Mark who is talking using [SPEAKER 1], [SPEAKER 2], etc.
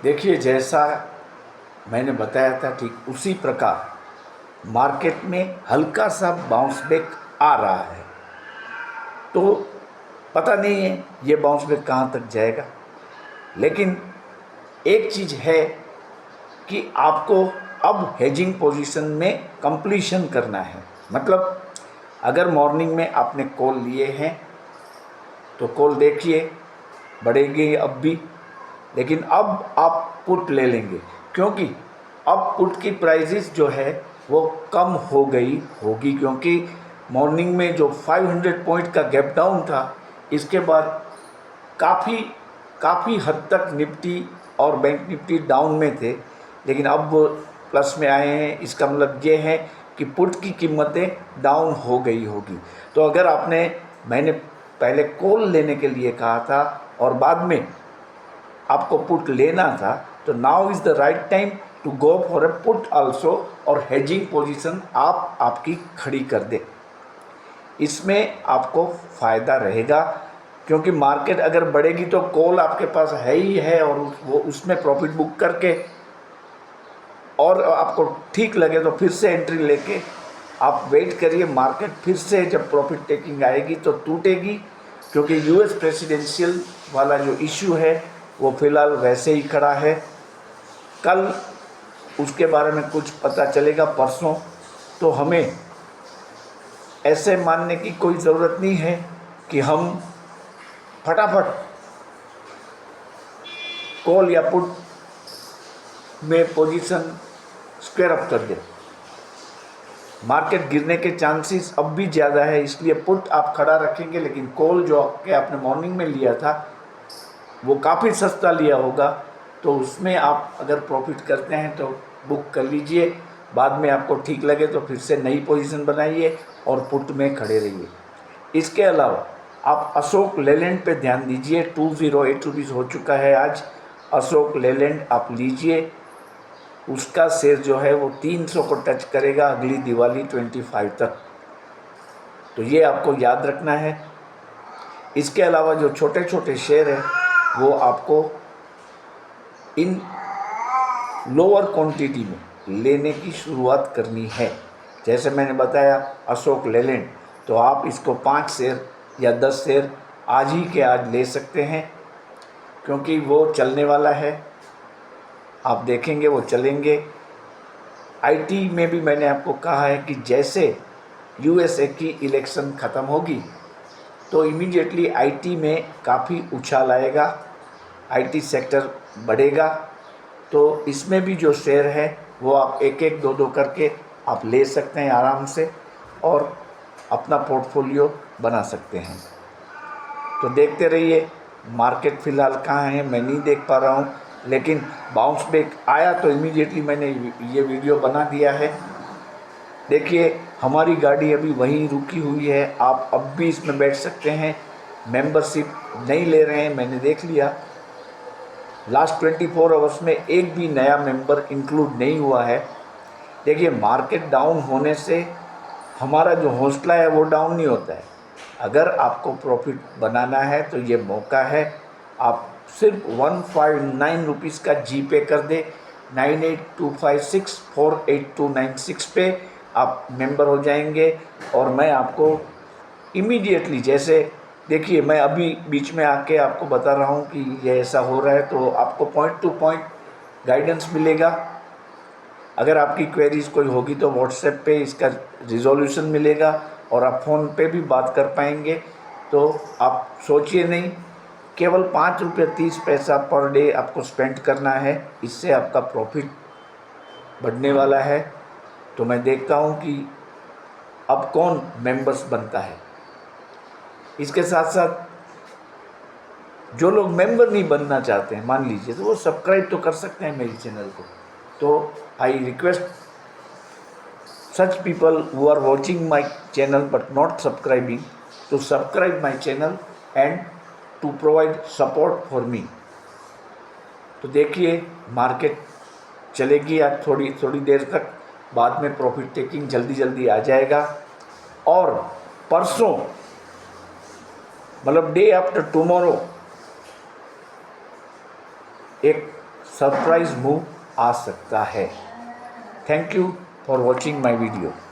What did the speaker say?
[SPEAKER 1] देखिए, जैसा मैंने बताया था ठीक उसी प्रकार मार्केट में हल्का सा बाउंस बैक आ रहा है। तो पता नहीं है ये बाउंस बैक कहाँ तक जाएगा, लेकिन एक चीज़ है कि आपको अब हेजिंग पोजीशन में कंप्लीशन करना है। मतलब अगर मॉर्निंग में आपने कॉल लिए हैं तो कॉल देखिए बढ़ेगी अब भी, लेकिन अब आप पुट ले लेंगे, क्योंकि अब पुट की प्राइसेस जो है वो कम हो गई होगी, क्योंकि मॉर्निंग में जो 500 पॉइंट का गैप डाउन था, इसके बाद काफ़ी काफ़ी हद तक निफ्टी और बैंक निफ्टी डाउन में थे, लेकिन अब वो प्लस में आए हैं। इसका मतलब ये है कि पुट की कीमतें डाउन हो गई होगी। तो अगर मैंने पहले कॉल लेने के लिए कहा था और बाद में आपको पुट लेना था, तो now is the right time to go for a put also, और हेजिंग पोजीशन आपकी खड़ी कर दे। इसमें आपको फ़ायदा रहेगा, क्योंकि मार्केट अगर बढ़ेगी तो कॉल आपके पास है ही है, और वो उसमें प्रॉफिट बुक करके और आपको ठीक लगे तो फिर से एंट्री लेके आप वेट करिए। मार्केट फिर से जब प्रॉफिट टेकिंग आएगी तो टूटेगी, क्योंकि यूएस प्रेसिडेंशियल वाला जो इशू है वो फ़िलहाल वैसे ही खड़ा है। कल उसके बारे में कुछ पता चलेगा परसों, तो हमें ऐसे मानने की कोई ज़रूरत नहीं है कि हम फटाफट कॉल या पुट में पोजीशन स्क्वायर अप कर दे। मार्केट गिरने के चांसेस अब भी ज़्यादा है, इसलिए पुट आप खड़ा रखेंगे, लेकिन कॉल जो आपने मॉर्निंग में लिया था वो काफ़ी सस्ता लिया होगा, तो उसमें आप अगर प्रॉफिट करते हैं तो बुक कर लीजिए। बाद में आपको ठीक लगे तो फिर से नई पोजीशन बनाइए और पुट में खड़े रहिए। इसके अलावा आप अशोक लेलैंड पे ध्यान दीजिए। 208 रुपीज़ हो चुका है आज। अशोक लेलैंड आप लीजिए, उसका शेयर जो है वो 300 को टच करेगा अगली दिवाली 25 तक, तो ये आपको याद रखना है। इसके अलावा जो छोटे छोटे शेयर हैं वो आपको इन लोअर क्वांटिटी में लेने की शुरुआत करनी है। जैसे मैंने बताया अशोक लेलैंड, तो आप इसको 5 शेयर या 10 शेयर आज ही के आज ले सकते हैं, क्योंकि वो चलने वाला है। आप देखेंगे वो चलेंगे। आईटी में भी मैंने आपको कहा है कि जैसे यूएसए की इलेक्शन ख़त्म होगी तो इमीडिएटली आईटी में काफ़ी उछाल आएगा, आईटी सेक्टर बढ़ेगा। तो इसमें भी जो शेयर है वो आप एक एक दो दो करके आप ले सकते हैं आराम से, और अपना पोर्टफोलियो बना सकते हैं। तो देखते रहिए। मार्केट फ़िलहाल कहाँ है मैं नहीं देख पा रहा हूँ, लेकिन बाउंस बैक आया तो इमीडिएटली मैंने ये वीडियो बना दिया है। देखिए, हमारी गाड़ी अभी वहीं रुकी हुई है, आप अब भी इसमें बैठ सकते हैं। मेंबरशिप नहीं ले रहे हैं, मैंने देख लिया। लास्ट 24 आवर्स में एक भी नया मेंबर इंक्लूड नहीं हुआ है। देखिए, मार्केट डाउन होने से हमारा जो हौसला है वो डाउन नहीं होता है। अगर आपको प्रॉफिट बनाना है तो ये मौका है। आप सिर्फ 159 रुपीज़ का जी पे कर दे, 9825648296 पे आप मेंबर हो जाएंगे। और मैं आपको इमीडिएटली, जैसे देखिए मैं अभी बीच में आके आपको बता रहा हूँ कि ये ऐसा हो रहा है, तो आपको पॉइंट टू पॉइंट गाइडेंस मिलेगा। अगर आपकी क्वेरीज कोई होगी तो व्हाट्सएप पे इसका रिजोल्यूशन मिलेगा, और आप फ़ोन पे भी बात कर पाएंगे। तो आप सोचिए नहीं, केवल 5 रुपये 30 पैसा पर डे आपको स्पेंड करना है, इससे आपका प्रॉफिट बढ़ने वाला है। तो मैं देखता हूँ कि अब कौन मेंबर्स बनता है। इसके साथ साथ जो लोग मेंबर नहीं बनना चाहते हैं, मान लीजिए, तो वो सब्सक्राइब तो कर सकते हैं मेरी चैनल को। तो I request such people who are watching my channel but not subscribing to subscribe my channel and to provide support for me। तो देखिए, मार्केट चलेगी आज थोड़ी थोड़ी देर तक, बाद में प्रॉफिट टेकिंग जल्दी जल्दी आ जाएगा। और परसों, मतलब डे आफ्टर टुमारो, एक सरप्राइज मूव आ सकता है। Thank you for watching my video.